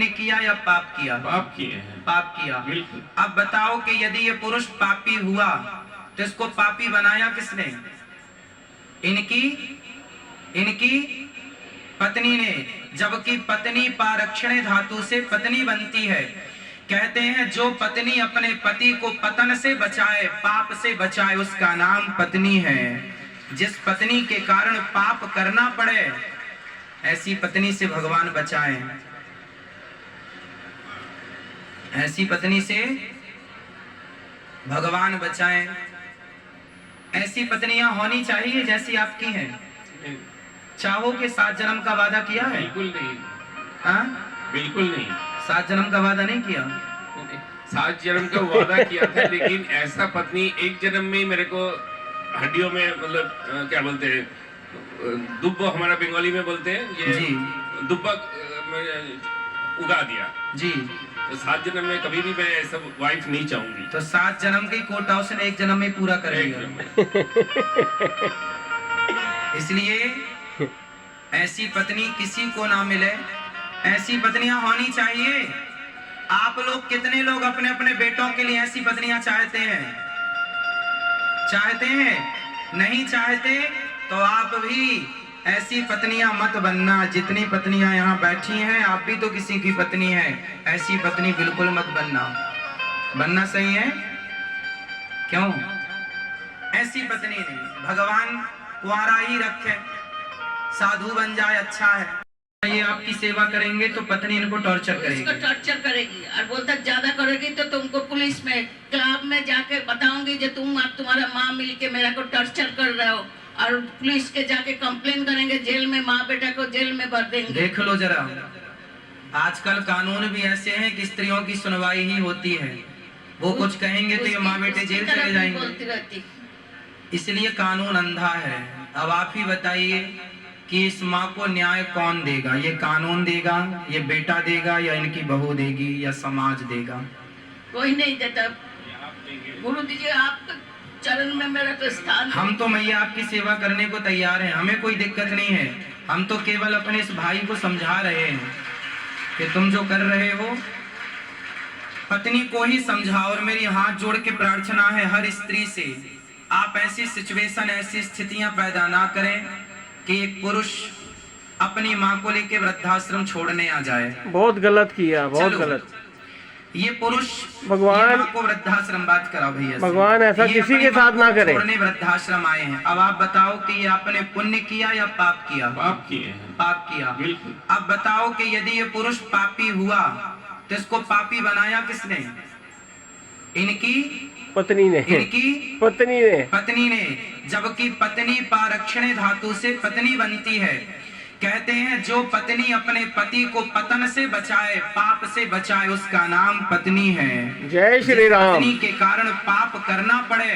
पुण्य किया या पाप किया? पाप किए हैं। पाप किया। बिल्कुल। अब बताओ कि यदि ये पुरुष पापी हुआ तो इसको पापी बनाया किसने? इनकी पत्नी ने, जबकि पत्नी पारक्षणे धातु से पत्नी बनती है। कहते हैं जो पत्नी अपने पति को पतन से बचाए, पाप से बचाए, उसका नाम पत्नी है। जिस पत्नी के कारण पाप करना पड़े, ऐसी पत्नी से भगवान बचाएं। ऐसी पत्नी से भगवान बचाएं। ऐसी पत्नियां होनी चाहिए जैसी आपकी हैं। चाहो कि 7 जन्म का वादा किया है? बिल्कुल नहीं। हाँ, बिल्कुल नहीं। 7 जन्म का वादा नहीं किया? 7 जन्म का वादा किया था, लेकिन ऐसा पत्नी एक जन्म में मेरे को हड्डियों में, मतलब क्या बोलते हैं, दुब्बा हमारा बंगाली में बोलते हैं, ये जी। दुब्बा उगा दिया जी। तो 7 जन्म में कभी भी मैं ऐसा वाइफ नहीं चाहूंगी। तो 7 जन्म की कोटा उसने 1 जन्म में पूरा कर लिया। इसलिए ऐसी पत्नी किसी को ना मिले। ऐसी पत्नियां होनी चाहिए। आप लोग कितने लोग अपने अपने बेटों के लिए ऐसी पत्नियां चाहते हैं? चाहते हैं? नहीं चाहते तो आप भी ऐसी पत्नियां मत बनना। जितनी पत्नियां यहाँ बैठी हैं, आप भी तो किसी की पत्नी है। ऐसी पत्नी बिल्कुल मत बनना। बनना सही है? क्यों? ऐसी पत्नी नहीं, भगवान कुंवारा ही रखे, साधु बन जाए, अच्छा है। ये आपकी सेवा करेंगे तो पत्नी इनको टॉर्चर करेगी। टॉर्चर करेगी और बोलता ज्यादा करेगी तो तुमको पुलिस में, क्लब में जाके बताऊंगी जो तुम और तुम्हारा माँ मिलके मेरा को टॉर्चर कर रहे हो, और पुलिस के जाके कंप्लेन करेंगे, जेल में माँ बेटा को जेल में भर देंगे। देख लो जरा, आजकल कानून भी ऐसे हैं कि स्त्रियों की सुनवाई ही होती है। वो कुछ कहेंगे तो ये माँ बेटे जेल चले जाएंगे। बोलती रहती। इसलिए कानून अंधा है। अब आप ही बताइए कि इस माँ को न्याय कौन देगा? ये कानून देगा, ये बेटा देगा, या इनकी बहू देगी, या समाज देगा? कोई नहीं देता। गुरु जी आपके चरण में मेरा तो स्थान। हम तो मैया आपकी सेवा करने को तैयार हैं, हमें कोई दिक्कत नहीं है। हम तो केवल अपने इस भाई को समझा रहे हैं कि तुम जो कर रहे हो पत्नी को ही समझाओ। और मेरी हाथ जोड़ के प्रार्थना है हर स्त्री से, आप ऐसी सिचुएशन, ऐसी स्थितियां पैदा ना करें कि एक पुरुष अपनी माँ को लेकर वृद्धाश्रम छोड़ने आ जाए। बहुत गलत किया, बहुत गलत। ये पुरुष भगवान को वृद्धाश्रम, बात करा भैया, भगवान ऐसा किसी के साथ ना करे। छोड़ने वृद्धाश्रम आए हैं। अब आप बताओ कि ये आपने पुण्य किया या पाप किया? पाप किए हैं। पाप किया। बिल्कुल। अब बताओ कि यदि ये पुरुष पापी हुआ तो इसको पापी बनाया किसने? इनकी पत्नी ने। पत्नी ने, जबकि पत्नी पारक्षणे धातु से पत्नी बनती है। कहते हैं जो पत्नी अपने पति को पतन से बचाए, पाप से बचाए, उसका नाम पत्नी है। जय श्री राम। पत्नी के कारण पाप करना पड़े,